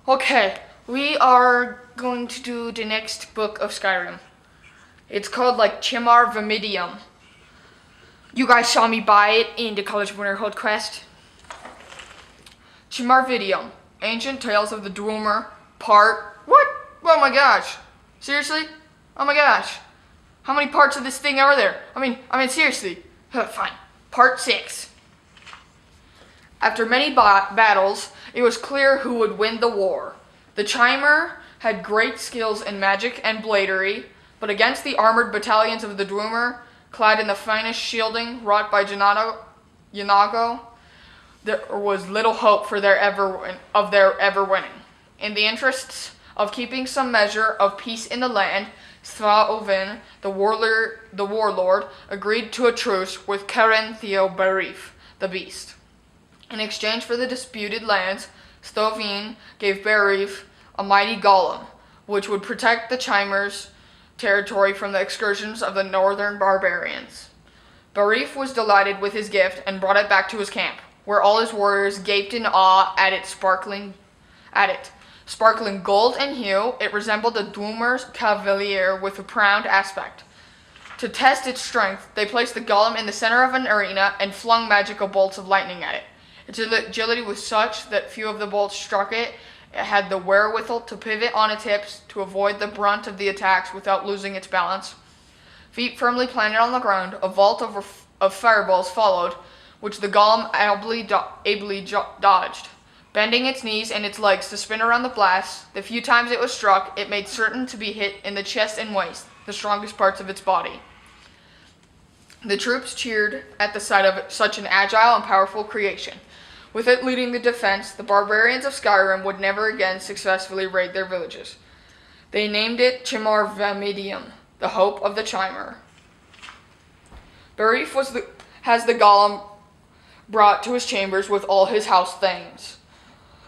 Okay, we are going to do the next book of Skyrim. It's called Chimarvamidium. You guys saw me buy it in the College Winterhold quest. Chimarvamidium, Ancient Tales of the Dwemer, part... What? Oh my gosh. Seriously? Oh my gosh. How many parts of this thing are there? I mean seriously. Fine. Part 6. After many battles, it was clear who would win the war. The Chimer had great skills in magic and bladery, but against the armored battalions of the Dwemer, clad in the finest shielding wrought by Yanago, there was little hope for their ever winning. In the interests of keeping some measure of peace in the land, Thraovin, the warlord, agreed to a truce with Keren Theobarif, the beast. In exchange for the disputed lands, Thraovin gave Barif a mighty golem, which would protect the Chimer's territory from the excursions of the northern barbarians. Barif was delighted with his gift and brought it back to his camp, where all his warriors gaped in awe at it. Sparkling gold in hue, it resembled a Dwemer's cavalier with a proud aspect. To test its strength, they placed the golem in the center of an arena and flung magical bolts of lightning at it. Its agility was such that few of the bolts struck it. It had the wherewithal to pivot on its hips to avoid the brunt of the attacks without losing its balance. Feet firmly planted on the ground, a vault of fireballs followed, which the golem ably dodged. Bending its knees and its legs to spin around the blast, the few times it was struck, it made certain to be hit in the chest and waist, the strongest parts of its body. The troops cheered at the sight of such an agile and powerful creation. With it leading the defense, the barbarians of Skyrim would never again successfully raid their villages. They named it Chimarvamidium, the hope of the Chimer. Barif has the golem brought to his chambers with all his house things.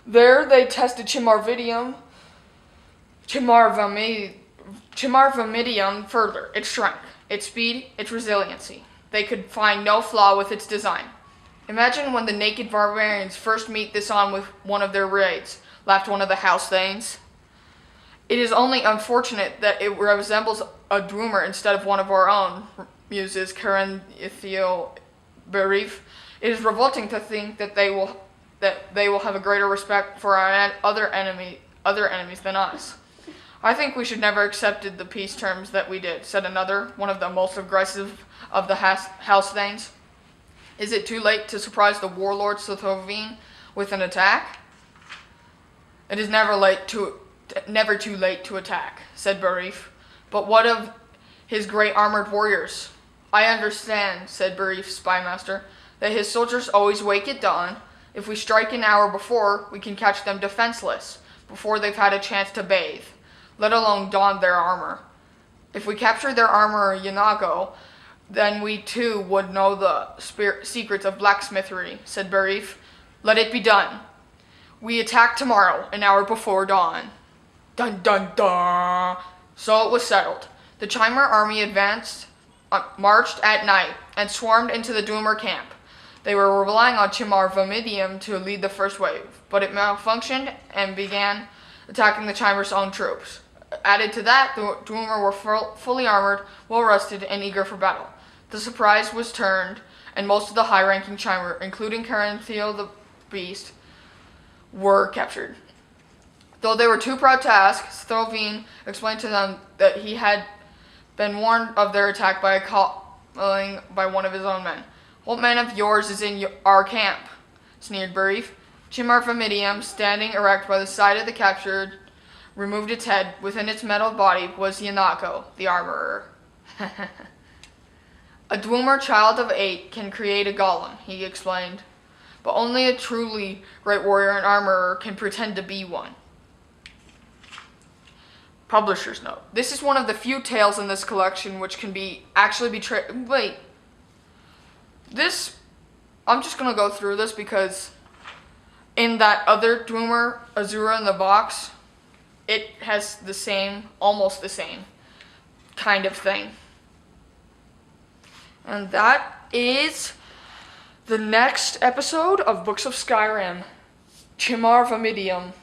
There they tested Chimarvamidium further, its strength, its speed, its resiliency. They could find no flaw with its design. Imagine when the naked barbarians first meet this on with one of their raids, laughed one of the house thanes. It is only unfortunate that it resembles a Dwemer instead of one of our own, muses Keren Theobarif. It is revolting to think that they will have a greater respect for our other enemies than us. I think we should never accepted the peace terms that we did, said another, one of the most aggressive of the house thanes. Is it too late to surprise the warlord Thraovin with an attack? It is never too late to attack, said Barif. But what of his great armored warriors? I understand, said Barif's spymaster, that his soldiers always wake at dawn. If we strike an hour before, we can catch them defenseless, before they've had a chance to bathe, let alone don their armor. If we capture their armor Yanago, then we too would know the secrets of blacksmithery, said Barif. Let it be done. We attack tomorrow, an hour before dawn. Dun dun dun. So it was settled. The Chimer army marched at night and swarmed into the Dwemer camp. They were relying on Chimarvamidium to lead the first wave, but it malfunctioned and began attacking the Chimer's own troops. Added to that, the Dwemer were fully armored, well-rested, and eager for battle. The surprise was turned, and most of the high-ranking Chimer, including Keren Theo the Beast, were captured. Though they were too proud to ask, Thraovin explained to them that he had been warned of their attack by one of his own men. What man of yours is in our camp? Sneered Barif. Chimarvamidium, standing erect by the side of the captured, removed its head. Within its metal body was Yanago, the armorer. A Dwemer child of 8 can create a golem, he explained, but only a truly great warrior and armorer can pretend to be one. Publisher's note. This is one of the few tales in this collection which can actually be wait. I'm just going to go through this because in that other Dwemer, Azura in the box, it has almost the same kind of thing. And that is the next episode of Books of Skyrim, Chimarvamidium.